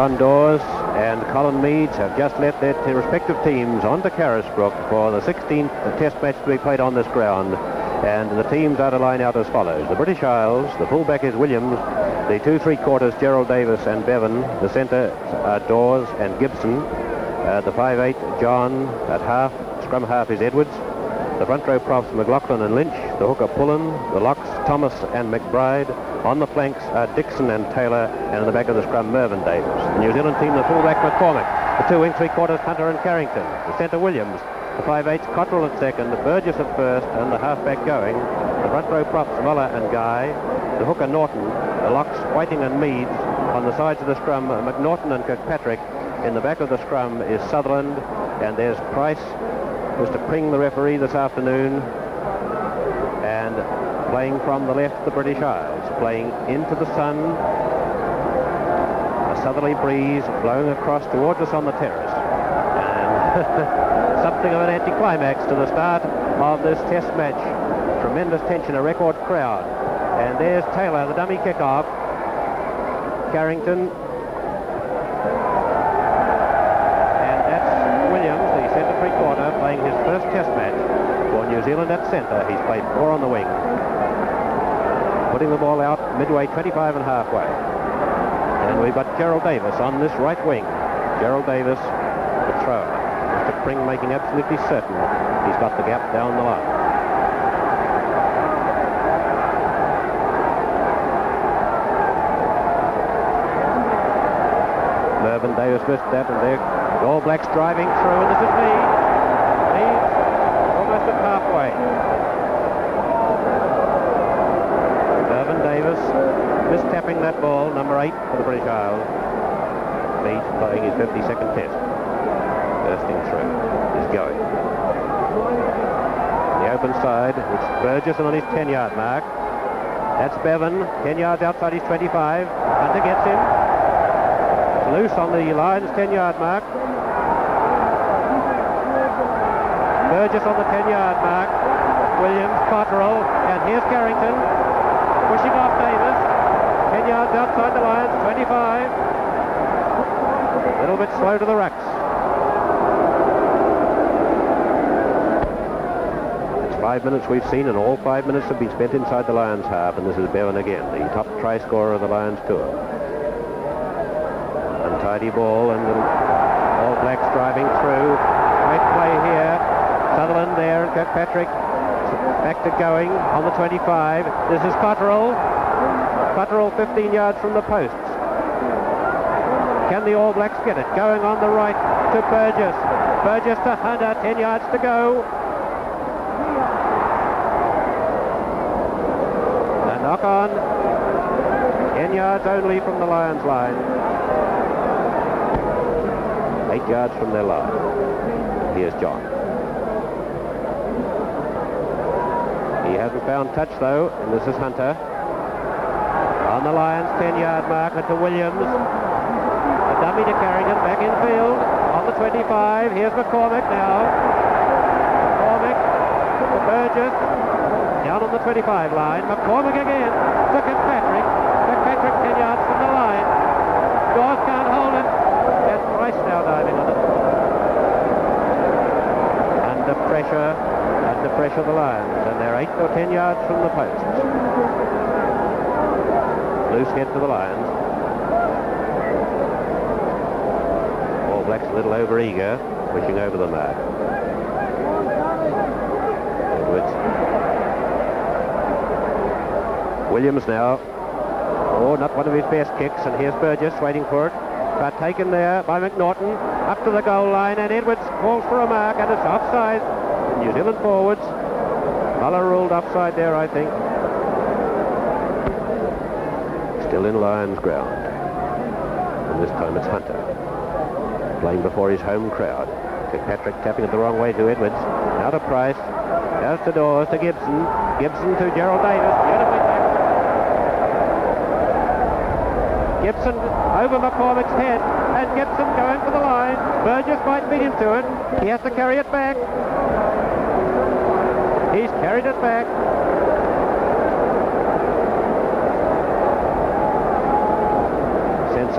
John Dawes and Colin Meads have just led their respective teams onto Carisbrook for the 16th test match to be played on this ground. And the teams are to line out as follows. The British Isles, the fullback is Williams, the 2 3/4 Gerald Davis and Bevan, the centre are Dawes and Gibson, the 5'8" John, at half, scrum half is Edwards, the front row props McLaughlin and Lynch, the hooker Pullen, the locks Thomas and McBride, on the flanks are Dixon and Taylor, and in the back of the scrum Mervyn Davis. The New Zealand team, the fullback McCormick, the 2 3/4 Hunter and Carrington, the centre Williams, the 5'8" Cottrell at second, the Burgess at first, and the halfback going. The front row props Muller and Guy, the hooker Norton, the locks Whiting and Meads, on the sides of the scrum McNaughton and Kirkpatrick. In the back of the scrum is Sutherland, and there's Price, Mr. Pring, the referee this afternoon, and playing from the left, the British Isles, playing into the sun, a southerly breeze blowing across towards us on the terrace. Something of an anticlimax to the start of this test match. Tremendous tension, a record crowd. And there's Taylor, the dummy kickoff. Carrington. And that's Williams, the centre 3/4, playing his first test match for New Zealand at centre. He's played 4 on the wing. Putting the ball out midway, 25 and halfway. And we've got Gerald Davis on this right wing. Gerald Davis, the thrower. Mr. Pring making absolutely certain he's got the gap down the line. Mervyn Davis missed that, and there the All Blacks driving through, and this is Meads almost at halfway. Mervyn Davis mistapping that ball, number 8 for the British Isles. Meads playing his 52nd test. Bursting through, is going. The open side, it's Burgess on his 10-yard mark. That's Bevan, 10 yards outside his 25. Hunter gets him. It's loose on the Lions' 10-yard mark. Burgess on the 10-yard mark. Williams, Cottrell, and here's Carrington. Pushing off Davis. 10 yards outside the Lions, 25. A little bit slow to the rucks. 5 minutes we've seen, and all 5 minutes have been spent inside the Lions half, and this is Bevan again, the top try scorer of the Lions tour. Untidy ball, and the All Blacks driving through. Great play here. Sutherland there, and Kirkpatrick back to going on the 25. This is Cottrell. Cottrell 15 yards from the posts. Can the All Blacks get it? Going on the right to Burgess. Burgess to Hunter, 10 yards to go. Knock on, 10 yards only from the Lions line. 8 yards from their line. Here's John. He hasn't found touch though, and this is Hunter. On the Lions 10-yard marker to Williams. A dummy to Carrington, back in field. On the 25, here's McCormick now. McCormick to Burgess. Down on the 25 line, McCormick again to Kirkpatrick. Kirkpatrick 10 yards from the line. Dawes can't hold it. And Price now diving on it. Under pressure the Lions, and they're 8 or 10 yards from the posts. Loose head to the Lions. All Blacks a little over eager, pushing over the mark. Edwards. Williams now. Oh, not one of his best kicks, and here's Burgess waiting for it. But taken there by McNaughton, up to the goal line, and Edwards calls for a mark, and it's offside. New Zealand forwards. Muller ruled offside there, I think. Still in Lions ground. And this time it's Hunter. Playing before his home crowd. Kirkpatrick tapping it the wrong way to Edwards. Now to Price. Down to Dawes, to Gibson. Gibson to Gerald Davis. Beautifully tackled. Gibson over McCormick's head, and Gibson going for the line. Burgess might beat him to it. He has to carry it back. He's carried it back.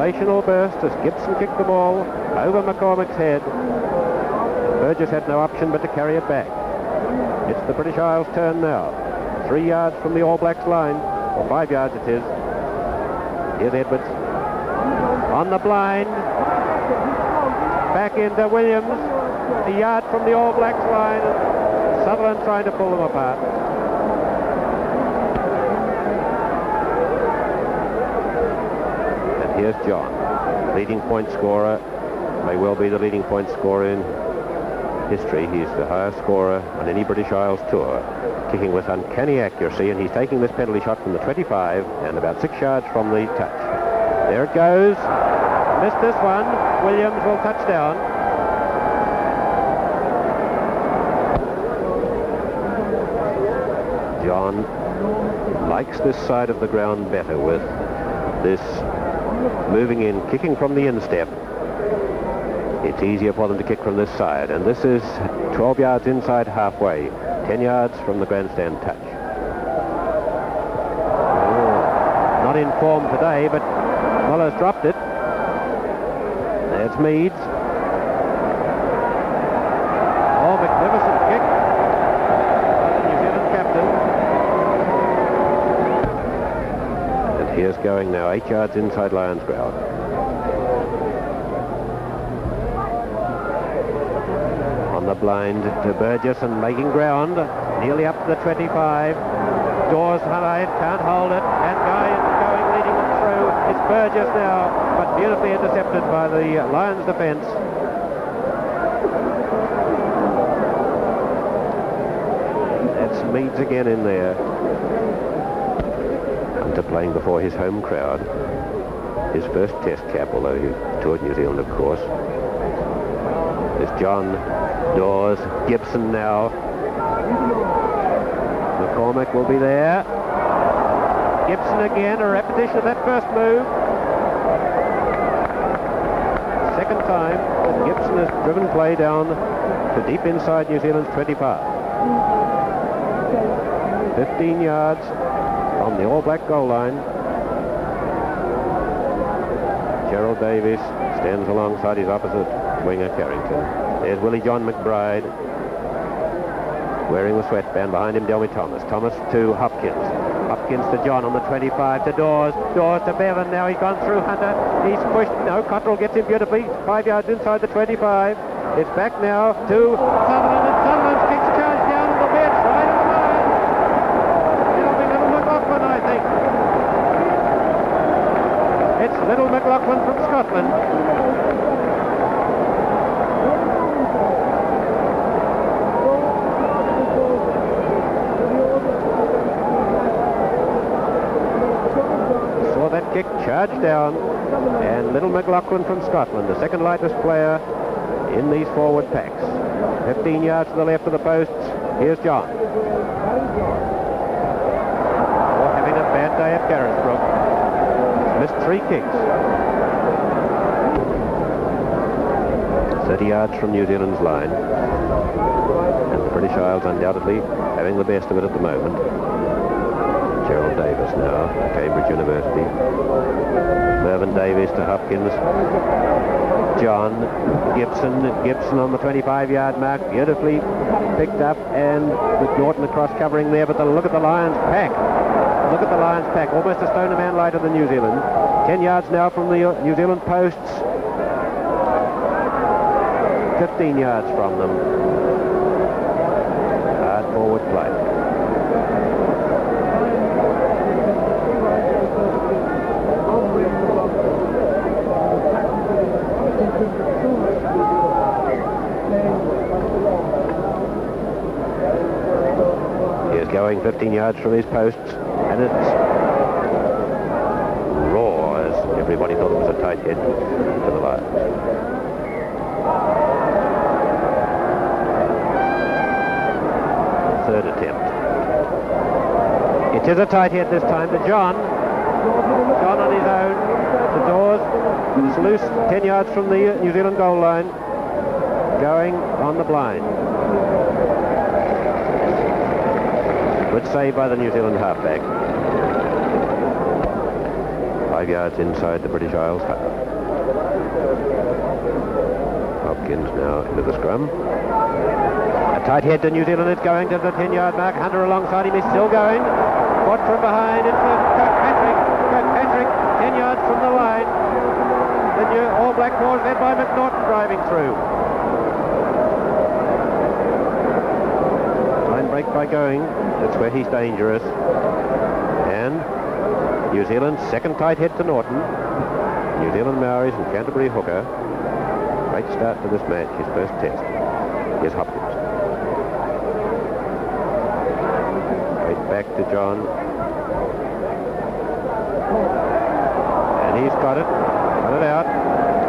sensational burst as Gibson kicked the ball over McCormick's head. Burgess had no option but to carry it back. It's the British Isles' turn now. 3 yards from the All Blacks line, or 5 yards it is. Here's Edwards. On the blind. Back into Williams. A yard from the All Blacks line. Sutherland trying to pull them apart. And here's John, leading point scorer. May well be the leading point scorer in history. He's the highest scorer on any British Isles tour, kicking with uncanny accuracy, and he's taking this penalty shot from the 25 and about 6 yards from the touch. There it goes. Missed this one. Williams will touch down. John likes this side of the ground better with this moving in, kicking from the instep. It's easier for them to kick from this side, and this is 12 yards inside halfway, 10 yards from the grandstand touch. Oh, not in form today, but Muller's dropped it. There's Meads. Oh, magnificent kick by the New Zealand captain. And here's going now, 8 yards inside Lions ground. On the blind to Burgess and making ground, nearly up to the 25. Dawes high, can't hold it, and Guy is going, leading them through. It's Burgess now, but beautifully intercepted by the Lions defence. That's Meads again in there. Hunter playing before his home crowd. His first test cap, although he toured New Zealand, of course. There's John, Dawes, Gibson now. McCormick will be there. Gibson again, a repetition of that first move. Second time, and Gibson has driven play down to deep inside New Zealand's 25. 15 yards on the All Black goal line. Gerald Davies stands alongside his opposite winger Carrington. There's Willie John McBride wearing the sweatband. Behind him Delmy Thomas. Thomas to Hopkins. Hopkins to John on the 25 to Dawes. Dawes to Bevan. Now he's gone through Hunter. He's pushed. No, Cottrell gets him beautifully. 5 yards inside the 25. It's back now to Sutherland, and Sutherland kicks charge down on the bench right on the line. It'll be little McLaughlin, I think. It's little McLaughlin from Scotland. Kick charged down, and little McLaughlin from Scotland, the second lightest player in these forward packs. 15 yards to the left of the posts. Here's John. Oh, having a bad day at Carisbrook. Missed 3 kicks. 30 yards from New Zealand's line, and the British Isles undoubtedly having the best of it at the moment. Gerald Davis now, Cambridge University. Mervyn Davies to Hopkins. John, Gibson on the 25-yard mark, beautifully picked up, and with Norton across covering there, but look at the Lions pack. Look at the Lions pack, almost a stone a man lighter than New Zealand. 10 yards now from the New Zealand posts. 15 yards from them. Hard forward play. Here's going 15 yards from his posts, and it's raw, as everybody thought it was a tight hit to the Lions. Third attempt. It is a tight hit this time to John. John on his own. The Dawes. It's loose 10 yards from the New Zealand goal line. Going on the blind. Good save by the New Zealand halfback. 5 yards inside the British Isles. Hopkins now into the scrum. A tight head to New Zealand. It's going to the 10-yard mark. Hunter alongside him is still going. Caught from behind into Kirkpatrick. Kirkpatrick 10 yards from the line. The new All Black Wars led by McNaughton driving through. Line break by going. That's where he's dangerous. And New Zealand's second tight head to Norton. New Zealand Maoris and Canterbury hooker. Great start to this match, his first test. Here's Hopkins. Right back to John. And he's got it. Got it out.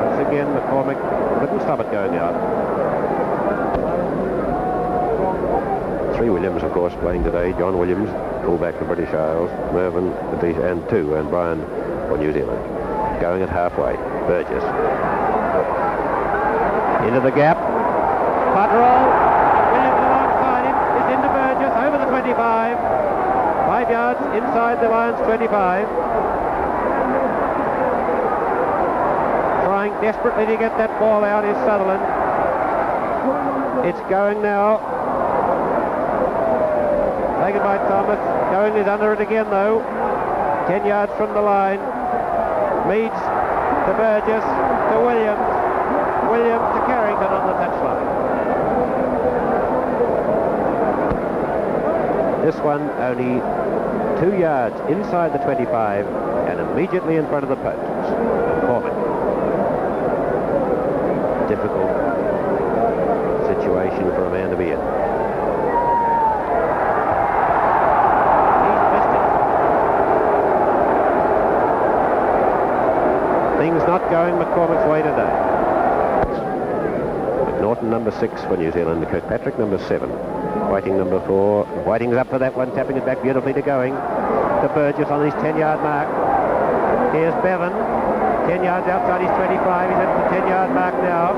Once again, McCormick couldn't stop it going out. 3 Williams, of course, playing today. John Williams, fullback for British Isles. Mervyn and 2, and Brian for New Zealand. Going at halfway. Burgess. Into the gap. Butterall. Williams alongside him. Is into Burgess. Over the 25. 5 yards inside the Lions 25. Trying desperately to get that ball out is Sutherland. It's going now. Taken by Thomas. Going is under it again though. 10 yards from the line. Meads to Burgess to Williams. Williams to Carrington on the touchline. This one only 2 yards inside the 25 and immediately in front of the posts. Corbett. Difficult situation for a man to be in. He's missed it. Things not going McCormick's way today. Norton number 6 for New Zealand, Kirkpatrick number 7, Whiting number 4. Whiting's up for that one, tapping it back beautifully to going. To Burgess on his 10-yard mark. Here's Bevan, 10 yards outside his 25. He's at the 10-yard mark now.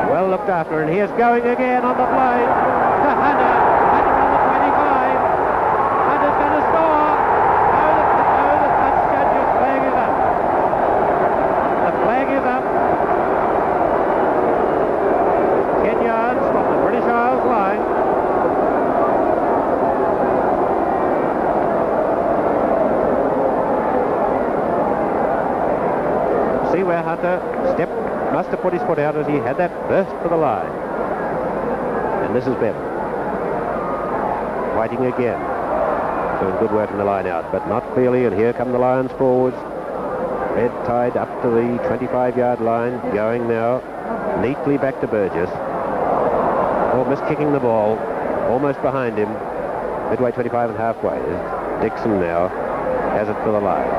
Well looked after, and here's going again on the plane to Hunter. Hunter on the 25. Hunter's going to score. Oh, the touch judge's flag is up. The flag is up. 10 yards from the British Isles line. See where Hunter must have put his foot out as he had that burst for the line. And this is Bevan. Whiting again. Doing good work in the line out, but not clearly, and here come the Lions forwards. Red tied up to the 25-yard line, going now neatly back to Burgess. Almost kicking the ball, almost behind him, midway 25 and halfway. Dixon now has it for the Lions.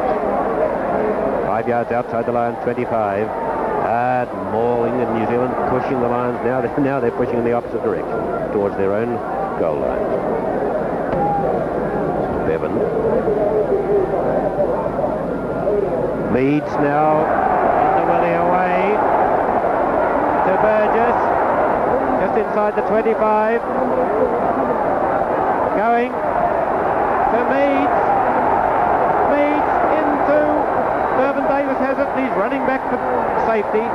5 yards outside the line, 25. Hard mauling, and New Zealand pushing the Lions now. Now they're pushing in the opposite direction, towards their own goal line. Bevan. Meads now under Willie away to Burgess. Just inside the 25. Going to Meads. Meads into Mervyn Davis has it. He's running back for safety.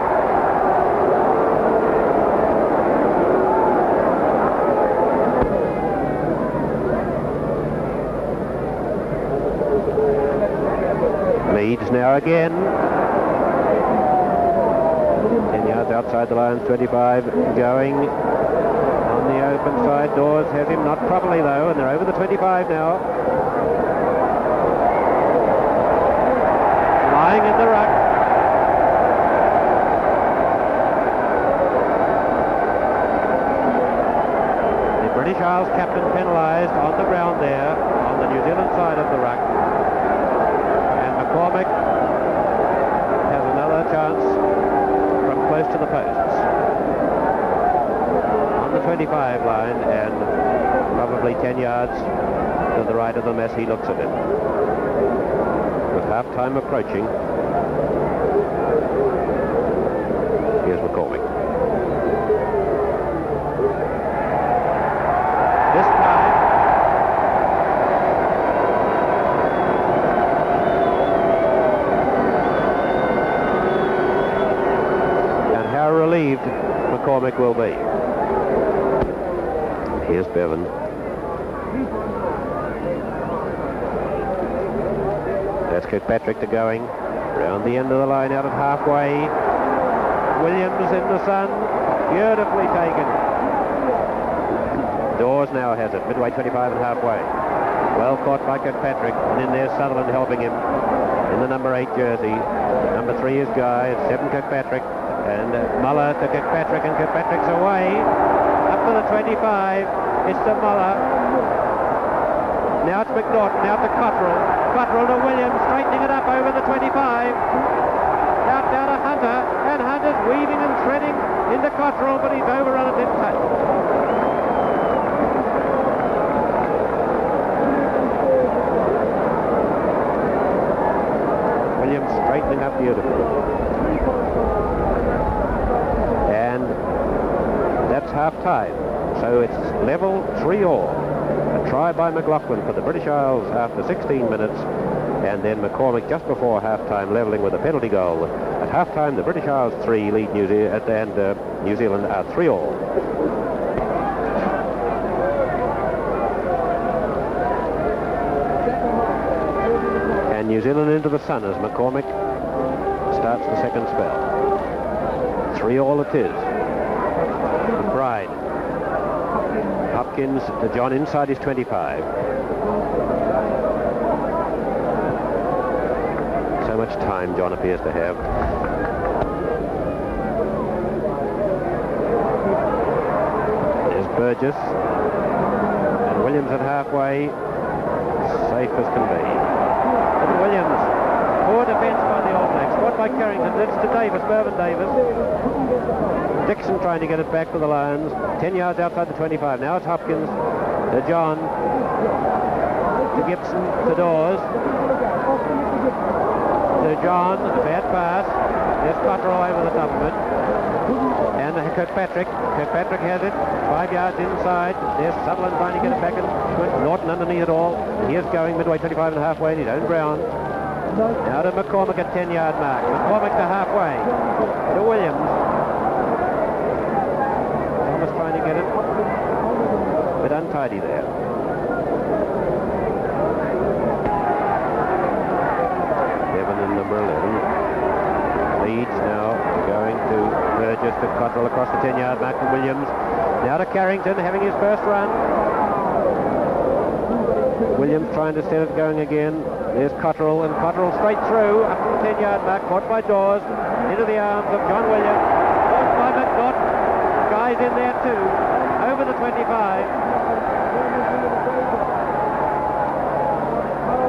Meads now again. 10 yards outside the lines, 25, going on the open side. Dawes has him, not properly though, and they're over the 25 now. Lying in the ruck. The British Isles captain penalised on the ground there, on the New Zealand side of the ruck. And McCormick has another chance from close to the posts. On the 25 line, and probably 10 yards to the right of them as he looks at it. With half-time approaching, here's McCormick. This time, McCormick will be. Here's Bevan. That's Kirkpatrick to going. Round the end of the line out at halfway. Williams in the sun. Beautifully taken. Dawes now has it. Midway 25 and halfway. Well caught by Kirkpatrick. And in there's Sutherland helping him in the number 8 jersey. Number 3 is Guy. 7 Kirkpatrick. And Muller to Kirkpatrick, and Kirkpatrick's away. Up to the 25. It's to Muller. Now it's McNaughton. Now to Cottrell. Cottrell to Williams, straightening it up over the 25. Out down to Hunter, and Hunter's weaving and threading into Cottrell, but he's overrun it in touch. Williams straightening up beautifully. And that's half-time. So it's level 3-all. A try by McLaughlin for the British Isles after 16 minutes, and then McCormick just before half-time levelling with a penalty goal. At half-time, the British Isles 3 lead New Zealand, and New Zealand are 3-all. And New Zealand into the sun as McCormick starts the second spell. 3-all it is. McBride. Hopkins to John inside his 25. So much time John appears to have. There's Burgess. And Williams at halfway. Safe as can be. And Williams. Poor defence by the All Blacks. Caught by Carrington. It's to Davis, Mervyn Davis. Dixon trying to get it back for the Lions. 10 yards outside the 25. Now it's Hopkins to John. To Gibson. To Dawes. To John. A bad pass. There's Cottrell over the top of it. And Kirkpatrick. Kirkpatrick has it. 5 yards inside. There's Sutherland trying to get it back in. Norton underneath it all. Here's going midway 25 and halfway in his own ground. Now to McCormick at 10-yard mark. McCormick to halfway. To Williams. Thomas trying to get it. A bit untidy there. Bevan in number 11. Leeds now going to Burgess to Cottrell across the 10-yard mark from Williams. Now to Carrington having his first run. Williams trying to set it going again. There's Cottrell, and Cottrell straight through up to the 10-yard mark, caught by Dawes, into the arms of John Williams. Caught by McNaughton. Guys in there too, over the 25.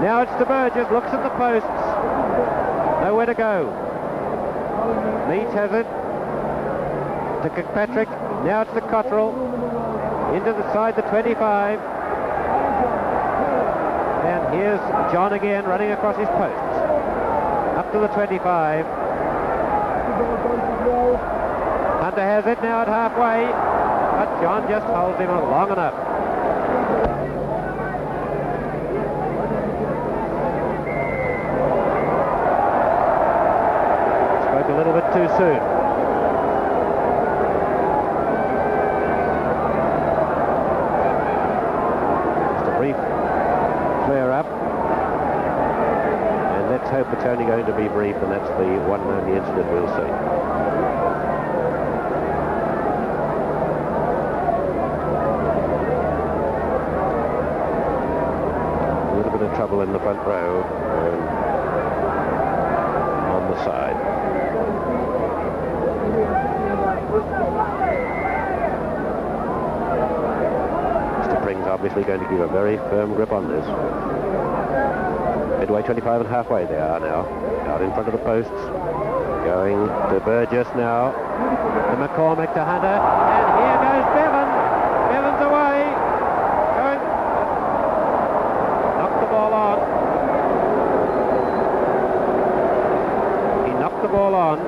Now it's to Burgess, looks at the posts. Nowhere to go. Leeds has it. To Kirkpatrick. Now it's to Cottrell. Into the side, the 25. And here's John again running across his posts. Up to the 25. Hunter has it now at halfway. But John just holds him long enough. Spoke a little bit too soon. Just a brief flare up, and let's hope it's only going to be brief, and that's the one and only incident we'll see. A little bit of trouble in the front row on the side. Obviously going to give a very firm grip on this. Midway 25 and halfway they are now. Out in front of the posts. Going to Burgess now. To McCormick, to Hunter. And here goes Bevan. Bevan's away. Going. Knocked the ball on. He knocked the ball on.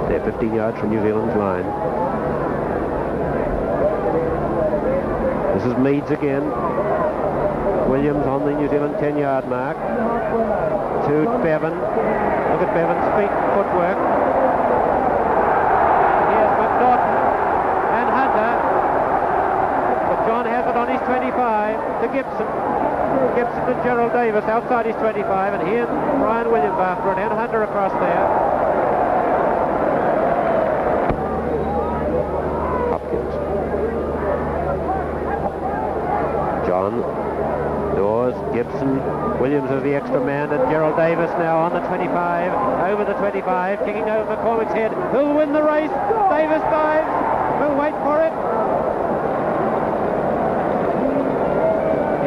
They're 15 yards from New Zealand's line. This is Meads again. Williams on the New Zealand 10-yard mark. To Bevan. Look at Bevan's feet and footwork. to Gibson. Gibson and Gerald Davis outside his 25, and he and Brian Williams after it, and Hunter across there. Hopkins. John. Dawes, Gibson, Williams as the extra man, and Gerald Davis now on the 25, over the 25, kicking over McCormick's head. Who'll win the race? Davis dives. We'll wait for it.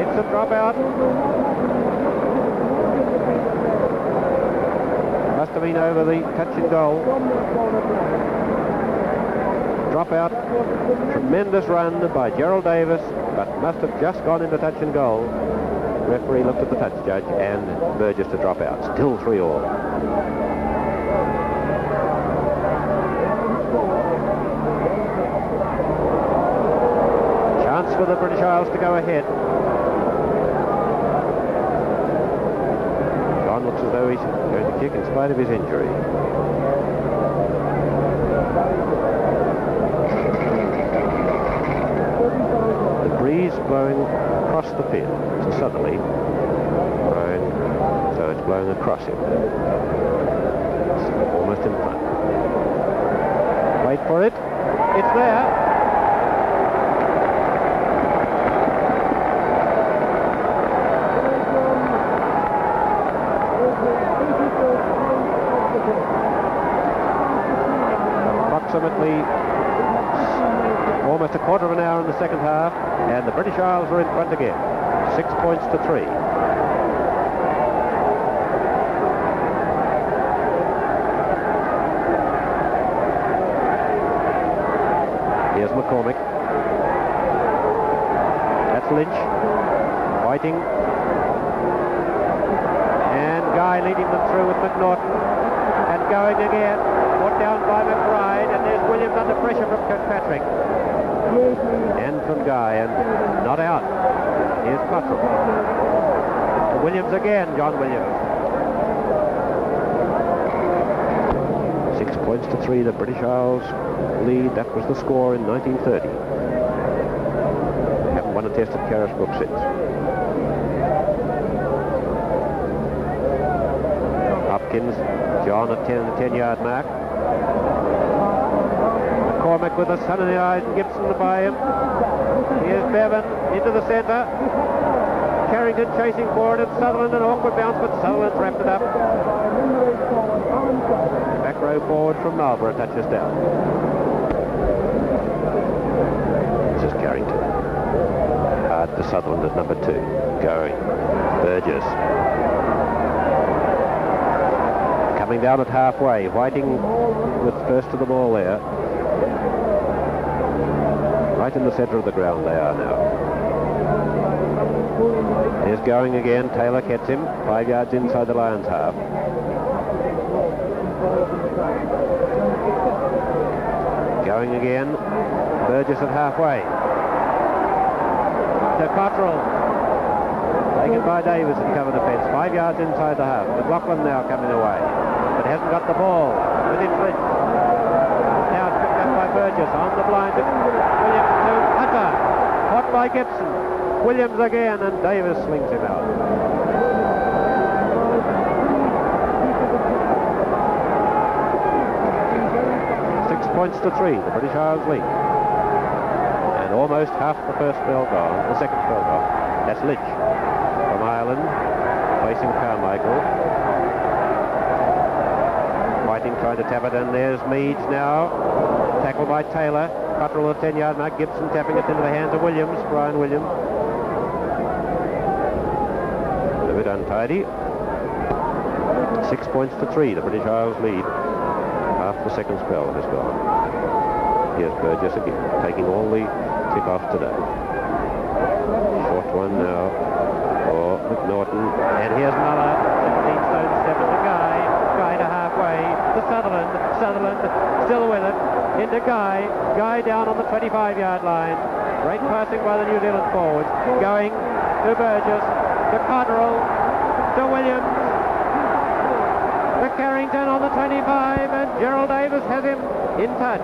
It's a dropout. Must have been over the touch and goal. Dropout. Tremendous run by Gerald Davis, but must have just gone into touch and goal. Referee looked at the touch judge and Burgess to drop out. Still 3-all. Chance for the British Isles to go ahead. John looks as though he's going to kick in spite of his injury. The breeze blowing across the field. It's a southerly blowing, so it's blowing across him. It's almost in front. Wait for it. It's there. Approximately almost a quarter of an hour in the second half, and the British Isles are in front again. 6 points to 3. Here's McCormick. That's Lynch. Fighting. And Guy leading them through with McNaughton. And going again. Brought down by McBride, and there's Williams under pressure from Kirkpatrick. And from Guy, and not out. Here's Cottrell. Williams again, John Williams. 6 points to 3, the British Isles lead. That was the score in 1930. They haven't won a test at Carisbrook since. Hopkins, John at the 10-yard mark. McCormick with the sun in the eyes and Gibson to buy him. Here's Bevan into the centre. Carrington chasing forward, and Sutherland an awkward bounce, but Sutherland's wrapped it up. Back row forward from Marlborough touches down. This is Carrington. Hard to Sutherland at number 2. Going. Burgess. Coming down at halfway. Whiting with first to the ball there. Right in the centre of the ground they are now. Here's going again. Taylor gets him 5 yards inside the Lions half. Going again. Burgess at halfway. To Cottrell. Taken by Davis and cover defence. 5 yards inside the half. McLaughlin now coming away, but hasn't got the ball. Within Flint. Now it's picked up by Burgess on the blind. Williams to Hunter. Caught by Gibson. Williams again, and Davis slings him out. 6 points to 3, the British Isles lead. And almost half the first spell gone, the second spell gone. That's Lynch from Ireland, facing Carmichael. Whiting trying to tap it, and there's Meads now. Tackled by Taylor. Cottrell at the 10-yard mark. Gibson tapping it into the hands of Williams, Brian Williams. A bit untidy. 6 points to 3, the British Isles lead. Half the second spell has gone. Here's Burgess again, taking all the tip-off today. Short one now for McNaughton. And here's Muller, 17 stone step to Guy. Guy to halfway to Sutherland. Sutherland still with it. Into Guy. Guy down on the 25-yard line. Great passing by the New Zealand forwards. Going to Burgess. To Cottrell. To Williams. To Carrington on the 25. And Gerald Davis has him in touch.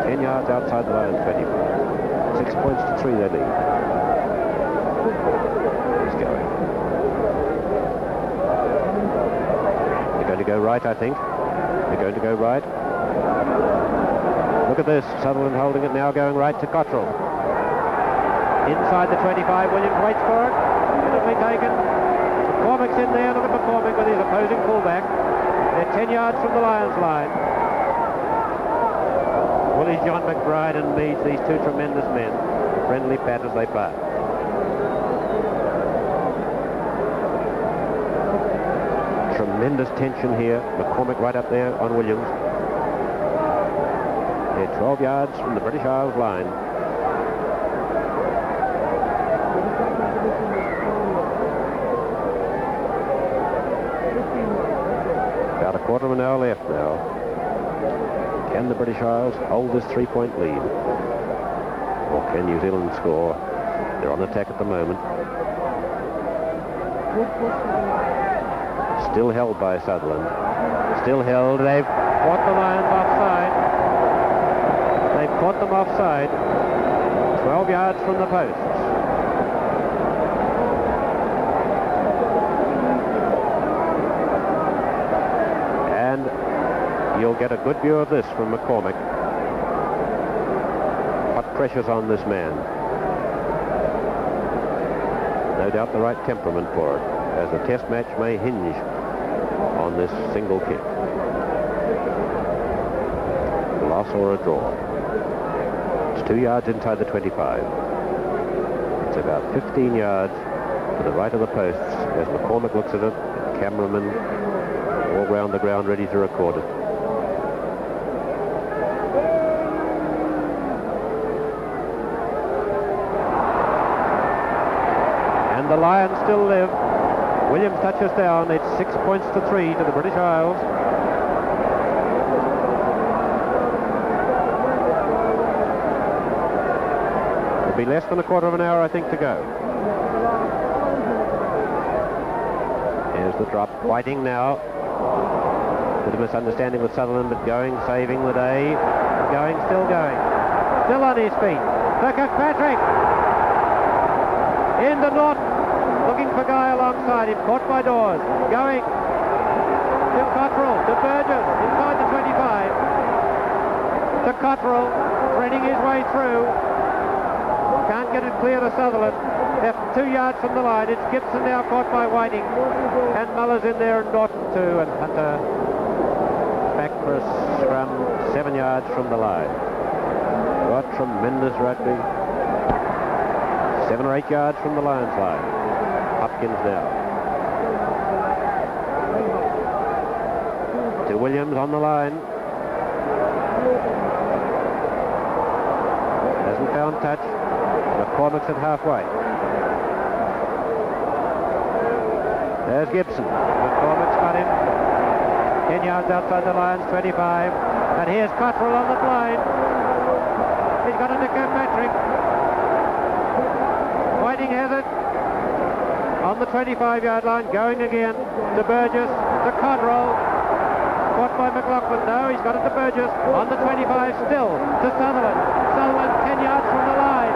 10 yards outside the line, 25. 6 points to 3 they lead. He's going. They're going to go right, I think. They're going to go right. Look at this. Sutherland holding it now, going right to Cottrell. Inside the 25, Williams waits for it. Beautifully taken. McCormick's in there. Look at McCormick with his opposing fullback. They're 10 yards from the Lions line. Willie, John McBride and Meads, these two tremendous men. Friendly pat as they play. Tremendous tension here. McCormick right up there on Williams. They're 12 yards from the British Isles line. About a quarter of an hour left now. Can the British Isles hold this 3-point lead? Or can New Zealand score? They're on attack at the moment. Still held by Sutherland. Still held. They've caught the Lions offside. They've caught them offside. 12 yards from the posts. And you'll get a good view of this from McCormick. What pressure's on this man. No doubt the right temperament for it, as the test match may hinge on this single kick. A loss or a draw. It's 2 yards inside the 25. It's about 15 yards to the right of the posts as McCormick looks at it, and cameramen all round the ground ready to record it. And the Lions still live. Williams touches down. It's 6 points to 3 to the British Isles. It'll be less than a quarter of an hour, I think, to go. Here's the drop. Whiting now. Bit of misunderstanding with Sutherland, but going, saving the day. Going, still going. Still on his feet. To Kirkpatrick. Into Norton. Looking for Guy alongside him, caught by Dawes. Going to Cottrell, to Burgess, inside the 25. To Cottrell, threading his way through. Can't get it clear to Sutherland. Left 2 yards from the line. It's Gibson now caught by Whiting. And Muller's in there and Norton too. And Hunter back for a scrum 7 yards from the line. What tremendous rugby. 7 or 8 yards from the Lions line. Hopkins now. To Williams on the line. Hasn't found touch. McCormick's at halfway. There's Gibson. McCormick's got him. 10 yards outside the Lions, 25. And here's Cottrell on the blind. He's got it to Kirkpatrick. Whiting has it. On the 25-yard line, going again to Burgess, to Cottrell. Caught by McLaughlin. No, he's got it to Burgess. On the 25, still to Sutherland. Sutherland 10 yards from the line.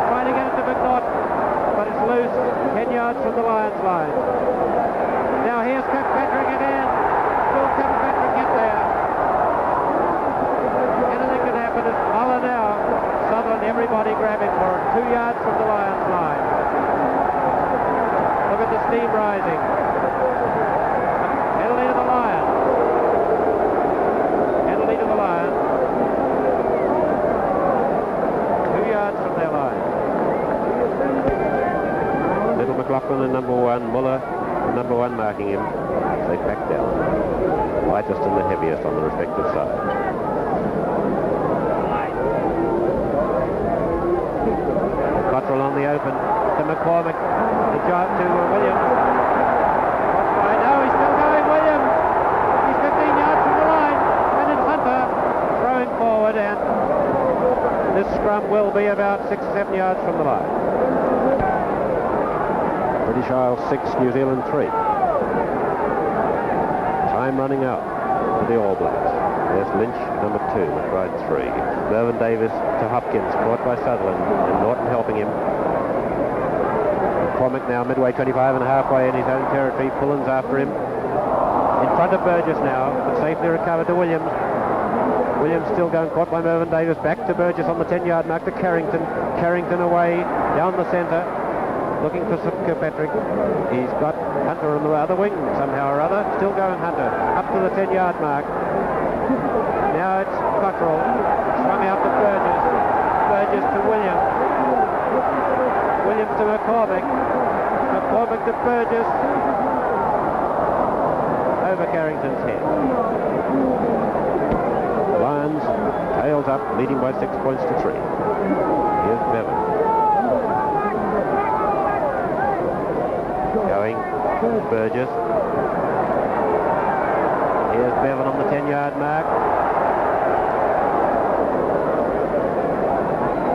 Trying to get it to McNaughton, but it's loose. 10 yards from the Lions line. Now here's Kirkpatrick again. Will Kirkpatrick get there? Anything can happen. It's Muller now. Sutherland, everybody grabbing for it. 2 yards from the Lions line. Look at the steam rising. Penalty to the Lions. Penalty to the Lions. 2 yards from their line. Little McLaughlin and number 1, Muller, number 1 marking him. They back down. Lightest and the heaviest on the respective sides. Cottrell on the open to McCormick. The drive to Williams. I know he's still going, Williams. He's 15 yards from the line. And it's Hunter throwing forward, and this scrum will be about 6 or 7 yards from the line. British Isles 6, New Zealand 3. Time running out. to the All Blacks. There's Lynch, number 2, McBride 3. Mervyn Davis to Hopkins, caught by Sutherland, and Norton helping him. McCormick now midway 25 and halfway in his own territory. Pullen's after him. In front of Burgess now, but safely recovered to Williams. Williams still going, caught by Mervyn Davis. Back to Burgess on the 10-yard mark to Carrington. Carrington away down the centre, looking for Kirkpatrick. He's got Hunter on the other wing somehow or other. Still going Hunter up to the 10-yard mark. Now it's Cottrell, swung out to Burgess. Burgess to Williams. Williams to McCormick. McCormick to Burgess. Over Carrington's head. Lions tails up, leading by 6 points to 3. Here's Bevan. Going Burgess. Here's Bevan on the 10-yard mark.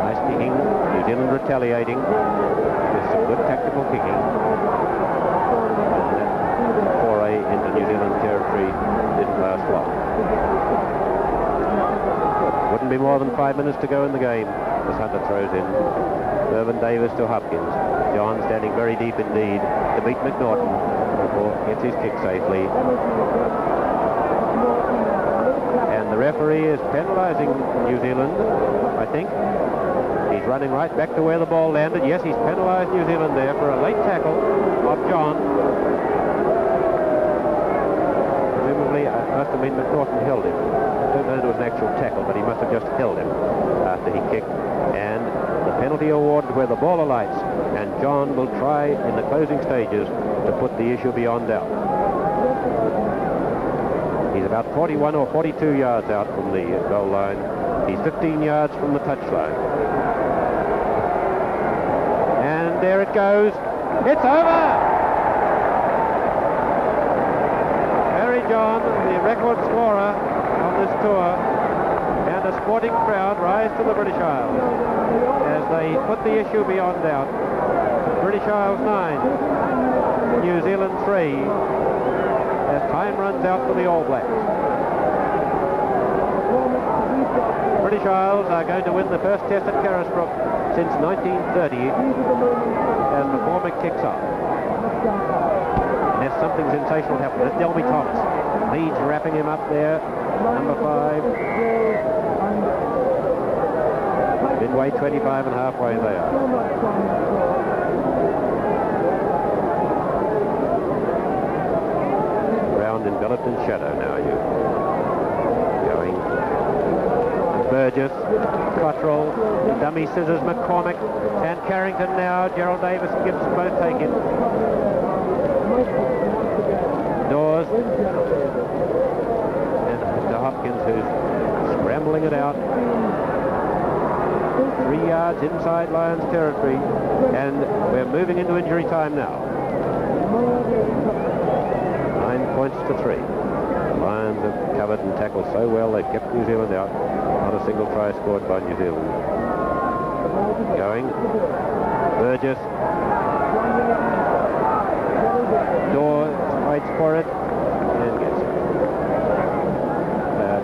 Nice kicking. New Zealand retaliating. With some good tactical kicking. And that foray into New Zealand territory didn't last long. Wouldn't be more than 5 minutes to go in the game as Hunter throws in. Mervyn Davis to Hopkins. John standing very deep indeed to beat McNaughton before he gets his kick safely. And the referee is penalising New Zealand, I think. He's running right back to where the ball landed. Yes, he's penalised New Zealand there for a late tackle of John. Presumably, it must have been McNaughton held him. I don't know that it was an actual tackle, but he must have just held him after he kicked. And the penalty awarded where the ball alights, and John will try in the closing stages to put the issue beyond doubt. He's about 41 or 42 yards out from the goal line. He's 15 yards from the touchline. And there it goes. It's over! Barry John, the record scorer on this tour, and a sporting crowd rise to the British Isles as they put the issue beyond doubt. British Isles 9, New Zealand 3, as time runs out for the All Blacks. British Isles are going to win the first test at Carisbrook since 1930 as McCormick kicks off. Unless something sensational happens. It's Delby Thomas. Leeds wrapping him up there. Number 5. Midway 25 and halfway they are. Ground enveloped in shadow now, you. Going. Burgess, Cottrell, dummy scissors, McCormick, and Carrington now. Gerald Davis and Gibson both take it. Dawes. And Mr. Hopkins, who's scrambling it out. 3 yards inside Lions territory, and we're moving into injury time now. 9 points to 3. The Lions have covered and tackled so well they've kept New Zealand out. Not a single try scored by New Zealand. Going. Burgess. Dawes fights for it and gets it.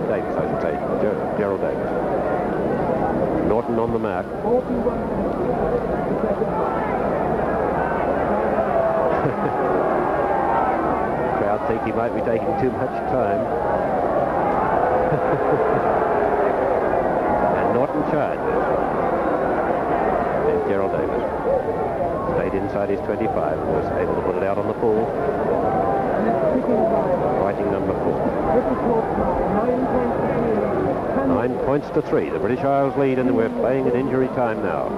Davis, I should say. Gerald Davis. Norton on the mark. Crowd think he might be taking too much time. And Norton charges. There's Gerald Davis. Stayed inside his 25 and was able to put it out on the full. Fighting number 4. 9 points to 3. The British Isles lead, and we're playing in injury time now.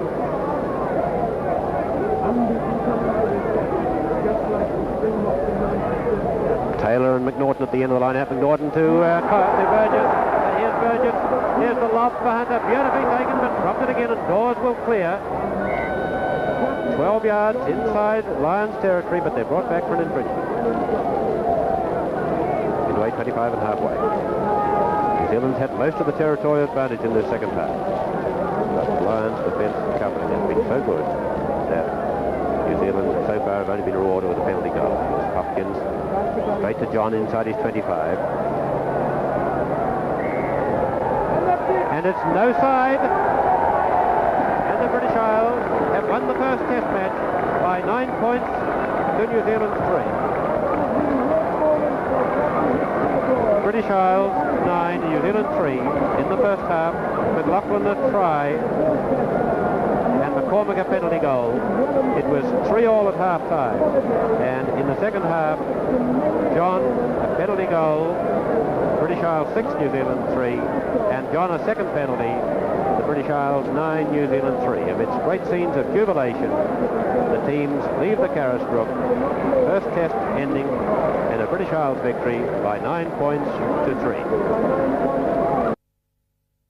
Taylor and McNaughton at the end of the line. McNaughton to Burgess. And here's Burgess. Here's the lob for Hunter. Beautifully taken, but dropped it again, and Dawes will clear. 12 yards inside Lions territory, but they're brought back for an infringement. Midway 25 and halfway. New Zealand's had most of the territorial advantage in this second half. But the Lions' defence and covering has been so good that New Zealand so far have only been rewarded with a penalty goal. Hopkins straight to John inside his 25. And it's no side. And the British Isles have won the first test match by 9 points to New Zealand's 3. British Isles 9, New Zealand 3 in the first half. McLaughlin a try and McCormick a penalty goal. It was 3-3 at half-time. And in the second half, John a penalty goal. British Isles 6, New Zealand 3, and John a second penalty. The British Isles 9, New Zealand 3. Amidst great scenes of jubilation, the teams leave the Carisbrook. First test ending in a British Isles victory by 9 points to 3.